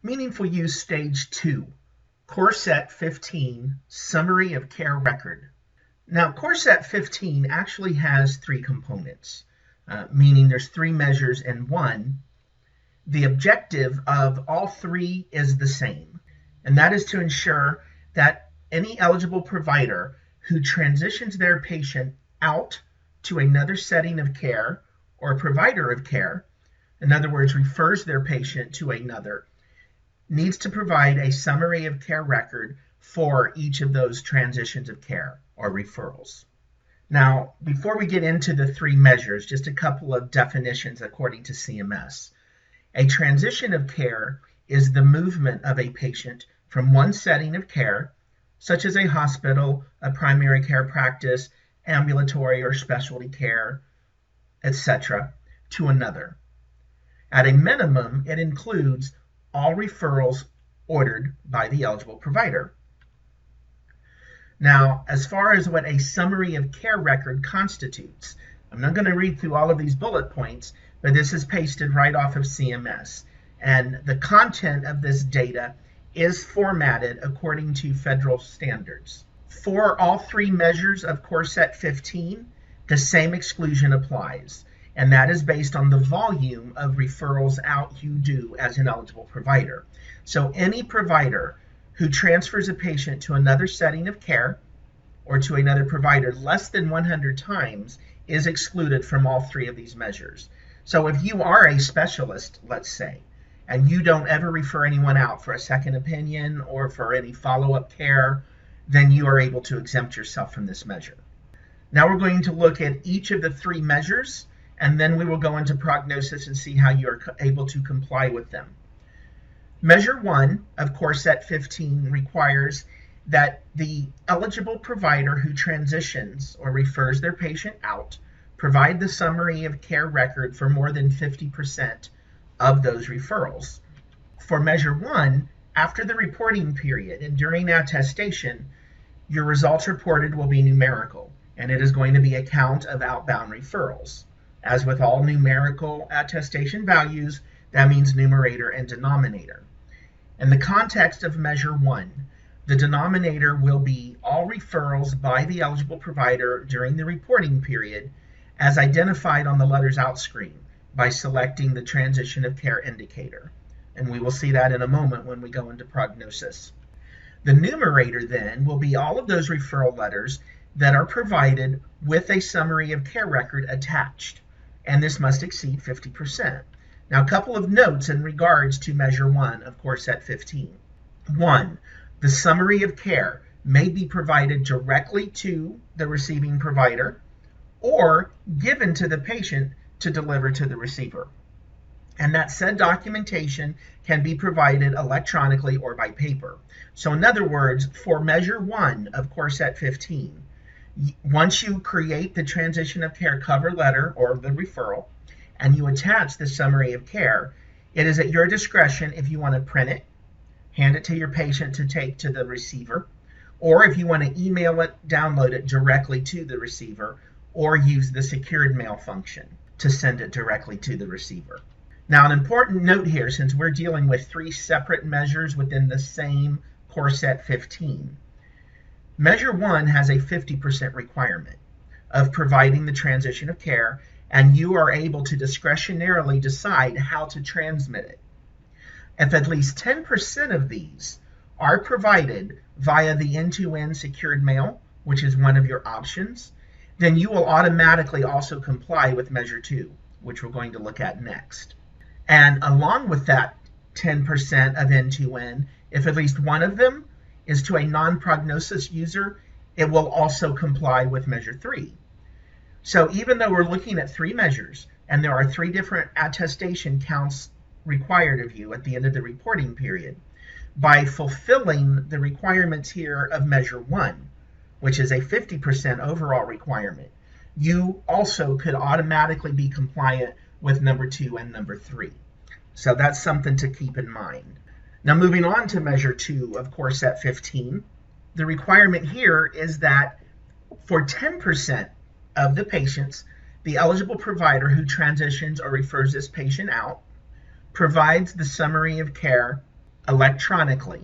Meaningful Use Stage 2, Core Set 15, Summary of Care Record. Now, Core Set 15 actually has three components, meaning there's three measures in one. The objective of all three is the same, and that is to ensure that any eligible provider who transitions their patient out to another setting of care or provider of care, in other words, refers their patient to another, needs to provide a summary of care record for each of those transitions of care or referrals. Now, before we get into the three measures, just a couple of definitions according to CMS. A transition of care is the movement of a patient from one setting of care, such as a hospital, a primary care practice, ambulatory or specialty care, etc., to another. At a minimum, it includes all referrals ordered by the eligible provider. Now, as far as what a summary of care record constitutes, I'm not going to read through all of these bullet points, but this is pasted right off of CMS. And the content of this data is formatted according to federal standards. For all three measures of Core Set 15, the same exclusion applies, and that is based on the volume of referrals out you do as an eligible provider. So any provider who transfers a patient to another setting of care or to another provider less than 100 times is excluded from all three of these measures. So if you are a specialist, let's say, and you don't ever refer anyone out for a second opinion or for any follow-up care, then you are able to exempt yourself from this measure. Now we're going to look at each of the three measures, and then we will go into prognosis and see how you are able to comply with them. Measure 1 of Core Set 15 requires that the eligible provider who transitions or refers their patient out provide the summary of care record for more than 50% of those referrals. For Measure 1, after the reporting period and during attestation, your results reported will be numerical, and it is going to be a count of outbound referrals. As with all numerical attestation values, that means numerator and denominator. In the context of Measure 1, the denominator will be all referrals by the eligible provider during the reporting period as identified on the letters out screen by selecting the transition of care indicator. And we will see that in a moment when we go into prognosis. The numerator then will be all of those referral letters that are provided with a summary of care record attached, and this must exceed 50%. Now, a couple of notes in regards to Measure 1 of Core Set 15. 1, the summary of care may be provided directly to the receiving provider or given to the patient to deliver to the receiver. And that said documentation can be provided electronically or by paper. So in other words, for Measure 1 of Core Set 15, once you create the transition of care cover letter or the referral, and you attach the summary of care, it is at your discretion if you want to print it, hand it to your patient to take to the receiver, or if you want to email it, download it directly to the receiver, or use the secured mail function to send it directly to the receiver. Now, an important note here, since we're dealing with three separate measures within the same Core Set 15, Measure 1 has a 50% requirement of providing the transition of care, and you are able to discretionarily decide how to transmit it. If at least 10% of these are provided via the end-to-end secured mail, which is one of your options, then you will automatically also comply with Measure 2, which we're going to look at next. And along with that 10% of end-to-end, if at least one of them is to a non-prognosis user, it will also comply with Measure 3. So even though we're looking at three measures, and there are three different attestation counts required of you at the end of the reporting period, by fulfilling the requirements here of Measure 1, which is a 50% overall requirement, you also could automatically be compliant with number 2 and number 3. So that's something to keep in mind. Now moving on to Measure 2 of Core Set 15, the requirement here is that for 10% of the patients, the eligible provider who transitions or refers this patient out provides the summary of care electronically.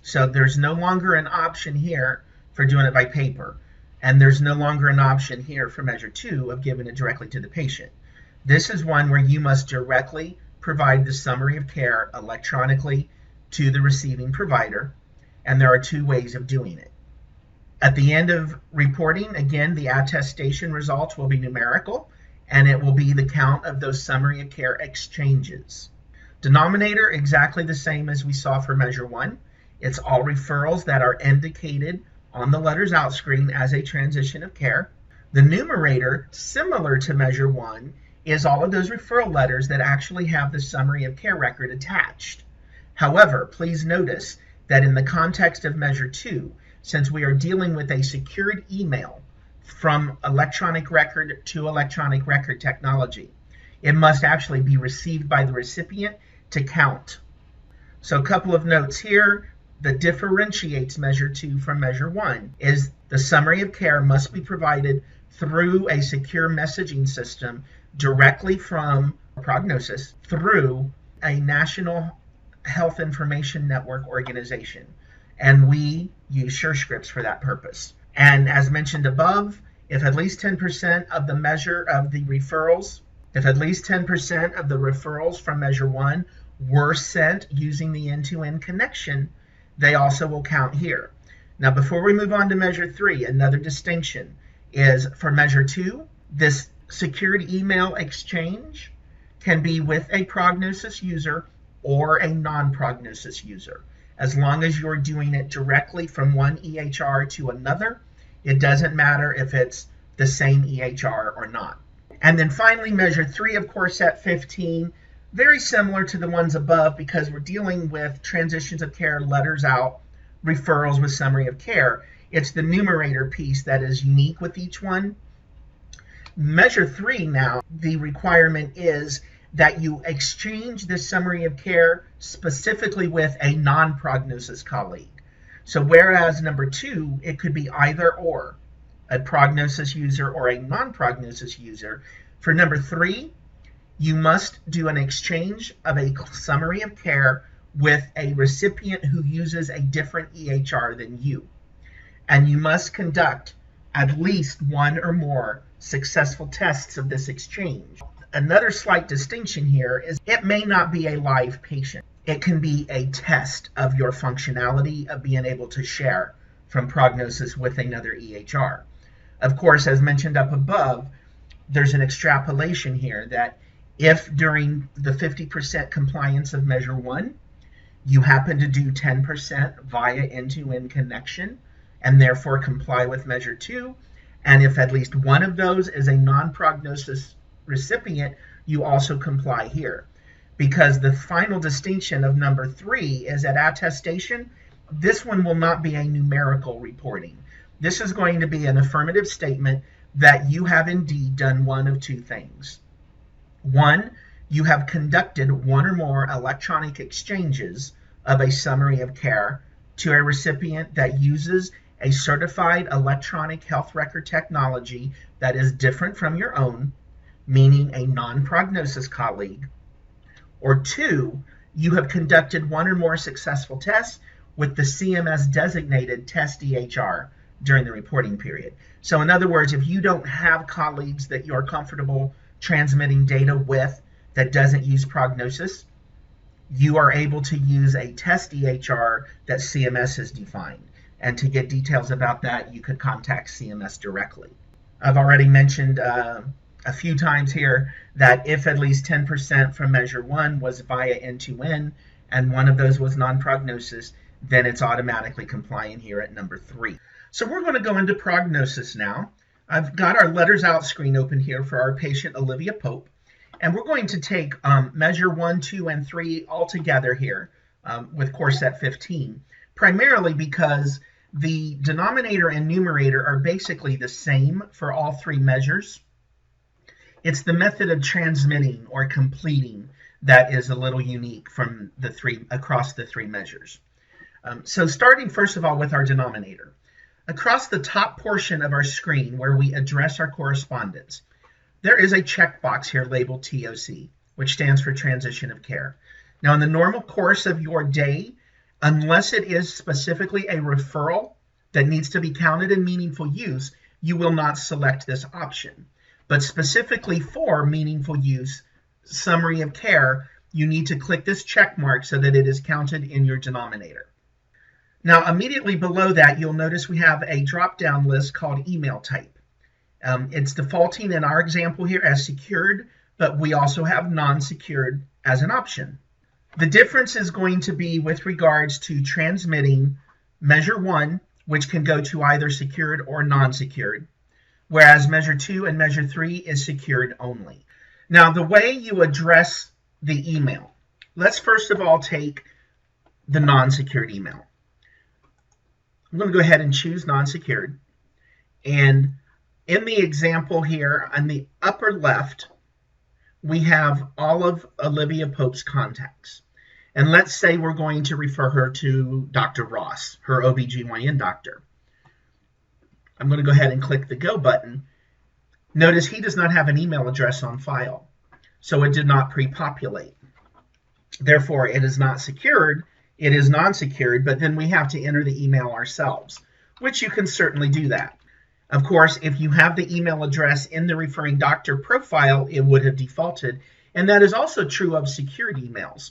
So there's no longer an option here for doing it by paper. And there's no longer an option here for measure 2 of giving it directly to the patient. This is one where you must directly provide the summary of care electronically to the receiving provider, and there are 2 ways of doing it. At the end of reporting, again, the attestation results will be numerical, and it will be the count of those summary of care exchanges. Denominator, exactly the same as we saw for measure 1. It's all referrals that are indicated on the letters out screen as a transition of care. The numerator, similar to measure 1, is all of those referral letters that actually have the summary of care record attached. However, please notice that in the context of measure 2, since we are dealing with a secured email from electronic record to electronic record technology, it must actually be received by the recipient to count. So a couple of notes here that differentiates measure 2 from measure 1 is the summary of care must be provided through a secure messaging system directly from Prognosis through a national health information network organization. And we use SureScripts for that purpose. And as mentioned above, if at least 10% of the measure of the referrals, if at least 10% of the referrals from measure 1 were sent using the end-to-end connection, they also will count here. Now, before we move on to measure 3, another distinction is for measure 2, this secured email exchange can be with a Prognosis user or a non-Prognosis user. As long as you're doing it directly from one EHR to another, it doesn't matter if it's the same EHR or not. And then finally, measure 3 of core set 15, very similar to the ones above because we're dealing with transitions of care, letters out, referrals with summary of care. It's the numerator piece that is unique with each one. Measure 3 now, the requirement is that you exchange this summary of care specifically with a non-Prognosis colleague. So whereas number 2, it could be either or, a Prognosis user or a non-Prognosis user, for number 3, you must do an exchange of a summary of care with a recipient who uses a different EHR than you. And you must conduct at least 1 or more successful tests of this exchange. Another slight distinction here is it may not be a live patient. It can be a test of your functionality of being able to share from Prognosis with another EHR. Of course, as mentioned up above, there's an extrapolation here that if during the 50% compliance of measure 1, you happen to do 10% via end-to-end connection and therefore comply with measure 2, and if at least one of those is a non-Prognosis recipient, you also comply here. Because the final distinction of number 3 is at attestation, this one will not be a numerical reporting. This is going to be an affirmative statement that you have indeed done one of 2 things. 1, you have conducted 1 or more electronic exchanges of a summary of care to a recipient that uses a certified electronic health record technology that is different from your own, meaning a non-Prognosis colleague. Or 2, you have conducted 1 or more successful tests with the CMS designated test EHR during the reporting period. So in other words, if you don't have colleagues that you're comfortable transmitting data with that doesn't use Prognosis, you are able to use a test EHR that CMS has defined. And to get details about that, you could contact CMS directly. I've already mentioned a few times here that if at least 10% from measure 1 was via end-to-end and one of those was non-Prognosis, then it's automatically compliant here at number 3. So we're going to go into Prognosis now. I've got our letters out screen open here for our patient Olivia Pope, and we're going to take measure 1, 2, and 3 all together here with core set 15, primarily because the denominator and numerator are basically the same for all 3 measures. It's the method of transmitting or completing that is a little unique from the 3 across the 3 measures. So starting first of all with our denominator. Across the top portion of our screen where we address our correspondence, there is a checkbox here labeled TOC, which stands for Transition of Care. Now in the normal course of your day, Unless it is specifically a referral that needs to be counted in meaningful use, you will not select this option. But specifically for meaningful use, summary of care, you need to click this check mark so that it is counted in your denominator. Now, immediately below that, you'll notice we have a drop-down list called email type. It's defaulting in our example here as secured, but we also have non-secured as an option. The difference is going to be with regards to transmitting measure 1, which can go to either secured or non-secured, whereas measure 2 and measure 3 is secured only. Now, the way you address the email, let's first of all take the non-secured email. I'm going to go ahead and choose non-secured. And in the example here, on the upper left, we have all of Olivia Pope's contacts. And let's say we're going to refer her to Dr. Ross, her OBGYN doctor. I'm going to go ahead and click the Go button. Notice he does not have an email address on file, so it did not pre-populate. Therefore, it is not secured. It is non-secured, but then we have to enter the email ourselves, which you can certainly do that. Of course, if you have the email address in the referring doctor profile, it would have defaulted, and that is also true of secured emails.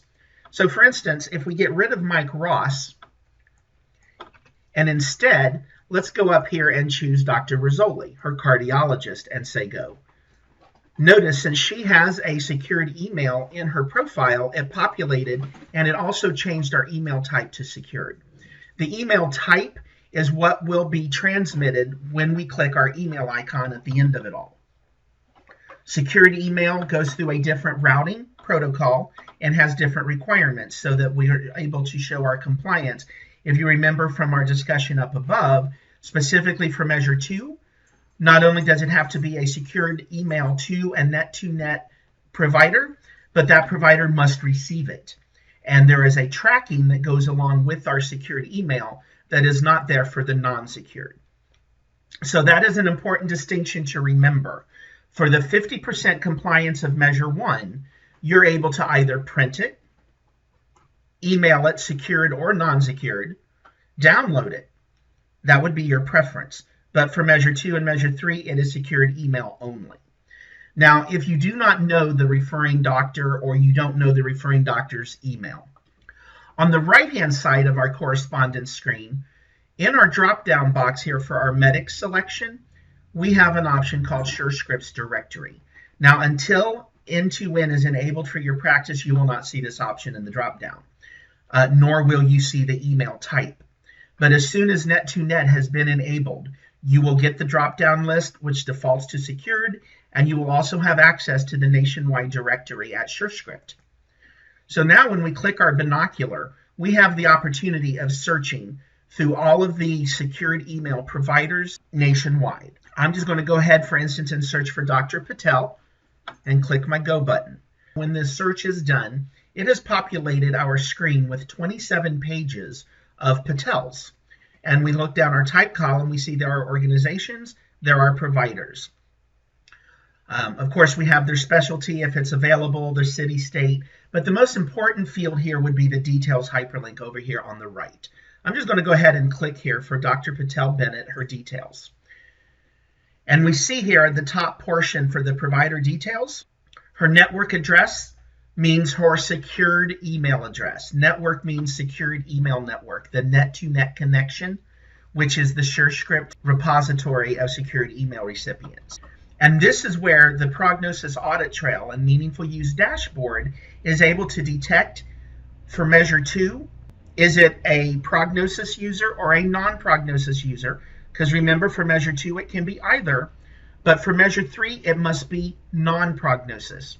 So for instance, if we get rid of Mike Ross, and instead, let's go up here and choose Dr. Rizzoli, her cardiologist, and say go. Notice, since she has a secured email in her profile, it populated, and it also changed our email type to secured. The email type is what will be transmitted when we click our email icon at the end of it all. Secured email goes through a different routing protocol and has different requirements so that we are able to show our compliance. If you remember from our discussion up above, specifically for measure 2, not only does it have to be a secured email to a net-to-net provider, but that provider must receive it. And there is a tracking that goes along with our secured email that is not there for the non-secured. So that is an important distinction to remember. For the 50% compliance of measure 1, you're able to either print it, email it, secured or non-secured, download it. That would be your preference. But for measure 2 and measure 3, it is secured email only. Now, if you do not know the referring doctor or you don't know the referring doctor's email, on the right-hand side of our correspondence screen, in our drop-down box here for our medic selection, we have an option called SureScripts Directory. Now, until N2N is enabled for your practice, you will not see this option in the drop-down, nor will you see the email type. But as soon as net-to-net has been enabled, you will get the drop-down list, which defaults to secured, and you will also have access to the nationwide directory at SureScript. So now when we click our binocular, we have the opportunity of searching through all of the secured email providers nationwide. I'm just going to go ahead, for instance, and search for Dr. Patel and click my Go button. When this search is done, it has populated our screen with 27 pages of Patels. And we look down our type column, we see there are organizations, there are providers. Of course, we have their specialty, if it's available, their city, state, but the most important field here would be the details hyperlink over here on the right. I'm just going to go ahead and click here for Dr. Patel Bennett, her details. And we see here at the top portion for the provider details, her network address means her secured email address. Network means secured email network, the net-to-net connection, which is the SureScript repository of secured email recipients. And this is where the Prognosis audit trail and meaningful use dashboard is able to detect for measure 2, is it a Prognosis user or a non-Prognosis user? Because remember, for measure 2, it can be either, but for measure 3, it must be non-Prognosis.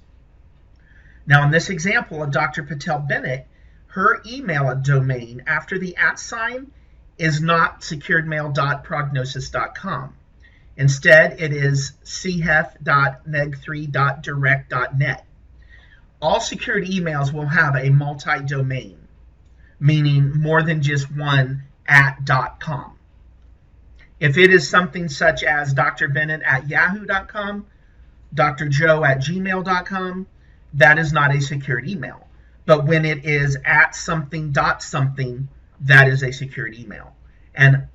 Now, in this example of Dr. Patel Bennett, her email domain after the @ sign is not securedmail.prognosis.com. Instead, it is chef.neg3.direct.net. All secured emails will have a multi-domain, meaning more than just one @.com. If it is something such as drbennett@yahoo.com, drjoe@gmail.com, that is not a secured email. But when it is @something.something, that is a secured email. And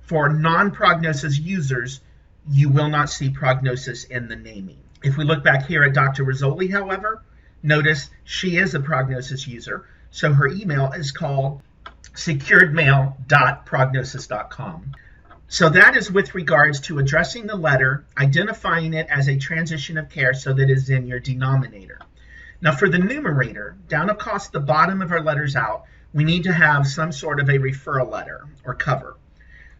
for non-Prognosis users, you will not see Prognosis in the naming. If we look back here at Dr. Rizzoli, however, notice she is a Prognosis user, so her email is called securedmail.prognosis.com. So that is with regards to addressing the letter, identifying it as a transition of care so that it is in your denominator. Now for the numerator, down across the bottom of our letters out, we need to have some sort of a referral letter or cover.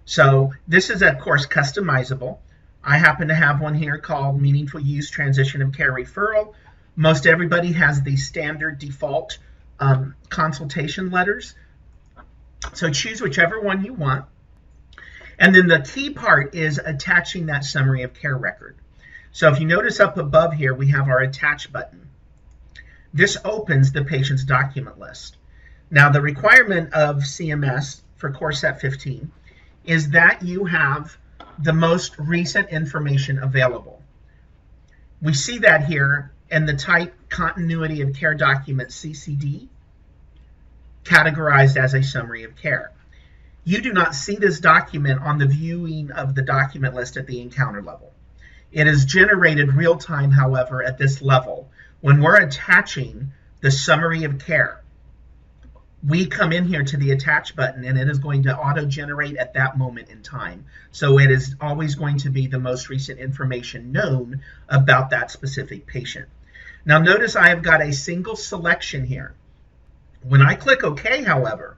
So this is, of course, customizable. I happen to have one here called Meaningful Use Transition of Care Referral. Most everybody has the standard default consultation letters. So choose whichever one you want. And then the key part is attaching that summary of care record. So if you notice up above here, we have our attach button. This opens the patient's document list. Now the requirement of CMS for Core Set 15 is that you have the most recent information available. We see that here in the type Continuity of Care Document CCD, categorized as a summary of care. You do not see this document on the viewing of the document list at the encounter level. It is generated real time, however, at this level. When we're attaching the summary of care, we come in here to the attach button and it is going to auto-generate at that moment in time. So it is always going to be the most recent information known about that specific patient. Now notice I have got a single selection here. When I click OK, however,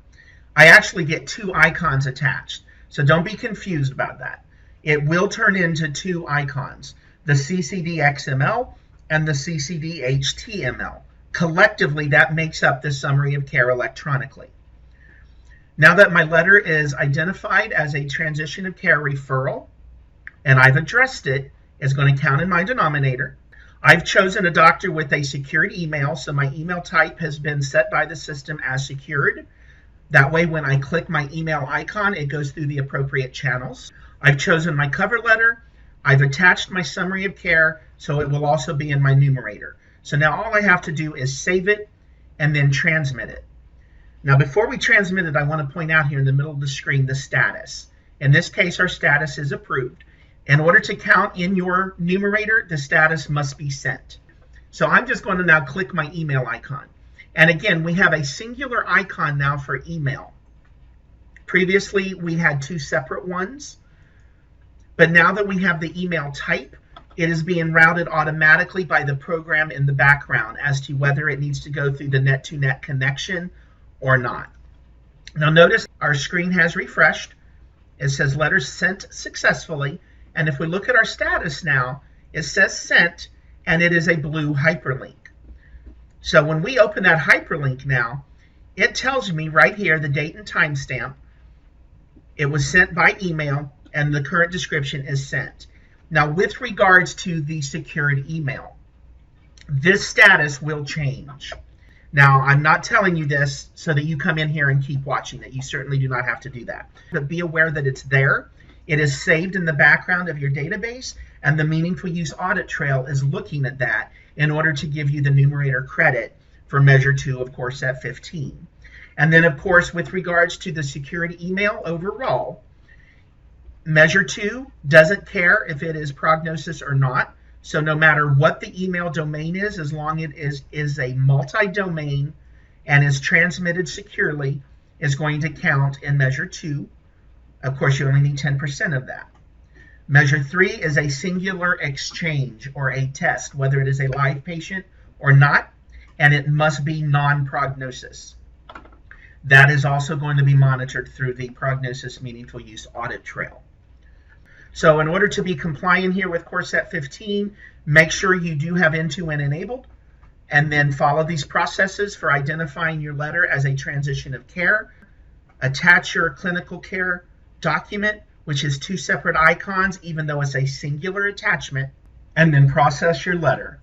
I actually get two icons attached. So don't be confused about that. It will turn into two icons, the CCD XML and the CCD HTML. Collectively, that makes up the summary of care electronically. Now that my letter is identified as a transition of care referral, and I've addressed it, it's going to count in my denominator. I've chosen a doctor with a secured email, so my email type has been set by the system as secured. That way, when I click my email icon, it goes through the appropriate channels. I've chosen my cover letter. I've attached my summary of care, so it will also be in my numerator. So now all I have to do is save it and then transmit it. Now before we transmit it, I want to point out here in the middle of the screen the status. In this case, our status is approved. In order to count in your numerator, the status must be sent. So I'm just going to now click my email icon. And again, we have a singular icon now for email. Previously, we had two separate ones. But now that we have the email type, it is being routed automatically by the program in the background as to whether it needs to go through the net-to-net connection or not. Now notice our screen has refreshed. It says letters sent successfully. And if we look at our status now, it says sent, and it is a blue hyperlink. So when we open that hyperlink now, it tells me right here the date and timestamp. It was sent by email, and the current description is sent. Now, with regards to the secured email, this status will change. Now, I'm not telling you this so that you come in here and keep watching it. You certainly do not have to do that. But be aware that it's there. It is saved in the background of your database, and the Meaningful Use Audit Trail is looking at that in order to give you the numerator credit for Measure 2 of Core Set 15. And then, of course, with regards to the secured email overall, Measure 2 doesn't care if it is Prognosis or not. So no matter what the email domain is, as long as it is a multi-domain and is transmitted securely, is going to count in Measure 2. Of course, you only need 10% of that. Measure 3 is a singular exchange or a test, whether it is a live patient or not, and it must be non-Prognosis. That is also going to be monitored through the Prognosis Meaningful Use Audit Trail. So in order to be compliant here with Core Set 15, make sure you do have N2N enabled, and then follow these processes for identifying your letter as a transition of care. Attach your clinical care document, which is two separate icons, even though it's a singular attachment, and then process your letter.